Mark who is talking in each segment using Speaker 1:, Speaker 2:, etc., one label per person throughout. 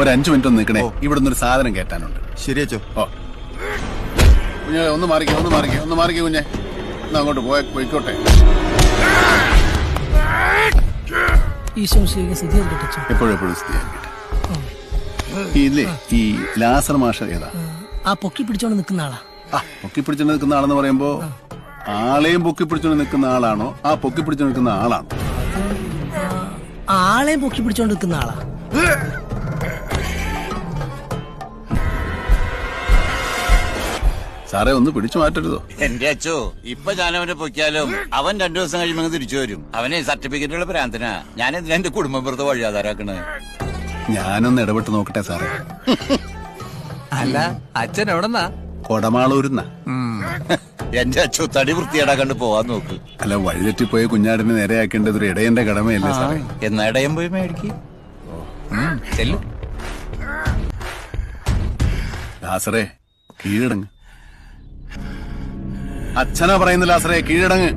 Speaker 1: ഒരു 5 മിനിറ്റ് ഒന്ന് നിൽക്കണേ, ഇവിടുന്ന് ഒരു സാധനം കേറ്റാനുണ്ട്.
Speaker 2: ശരി അച്ചോ.
Speaker 1: ഓ കുഞ്ഞെ ഒന്ന് മാറിക്കേ കുഞ്ഞെ, ഒന്ന് അങ്ങോട്ട് പോയിക്കോട്ടെ. എപ്പോഴും ഇല്ലേ ഈ ലാസർ മാഷ് ഏതാ?
Speaker 3: ആ പൊക്കി പിടിച്ചോണ്ട് നിൽക്കുന്ന ആളാ.
Speaker 1: പൊക്കി പിടിച്ചോണ്ട് നിൽക്കുന്ന ആളെന്ന് പറയുമ്പോ ആളെയും പൊക്കി പിടിച്ചോണ്ട് നിൽക്കുന്ന ആളാണോ ആ പൊക്കി പിടിച്ചോണ്ട് നിൽക്കുന്ന ആളാണോ?
Speaker 3: ആളെയും പൊക്കി പിടിച്ചോണ്ട് നിൽക്കുന്ന ആളാ.
Speaker 1: സാറേ ഒന്ന് പിടിച്ചു മാറ്റരുതോ?
Speaker 4: എന്റെ അച്ചോ, ഇപ്പൊ ഞാൻ അവനെ പൊക്കിയാലും അവൻ 2 ദിവസം കഴിയുമ്പോ തിരിച്ചു വരും. അവനെ സർട്ടിഫിക്കറ്റുള്ള പ്രാന്തനാ. ഞാൻ എന്തിനാ എന്റെ കുടുംബം പുറത്ത് വഴിയാധാരാക്കണേ?
Speaker 1: ഞാനൊന്ന് ഇടപെട്ട് നോക്കട്ടെ സാറേ.
Speaker 5: അല്ല അച്ഛൻ എവിടെന്നാ?
Speaker 1: കൊടമാളൂരുന്നാ.
Speaker 4: എന്റെ അച്ചോ, തടി വൃത്തിയേടാക്കണ്ട് പോവാൻ നോക്ക്.
Speaker 1: അല്ല, വഴിതെറ്റിപ്പോയ കുഞ്ഞാടിനെ നേരെയാക്കേണ്ടത് ഒരു ഇടയന്റെ കടമയല്ലേ സാറേ?
Speaker 4: എന്നാ ഇടയം പോയി മേടിക്ക്.
Speaker 5: ചെല്ലു.
Speaker 1: ലാസറേ കീഴടങ്ങ്. അച്ഛനാ പറയുന്ന ലാസറേ, കീഴടങ്ങ്.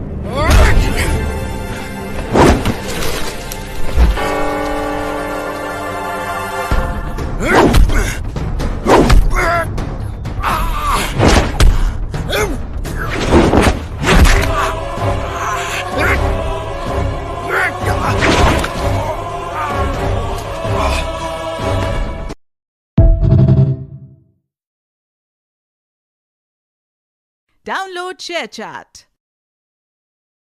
Speaker 6: Download ShareChat.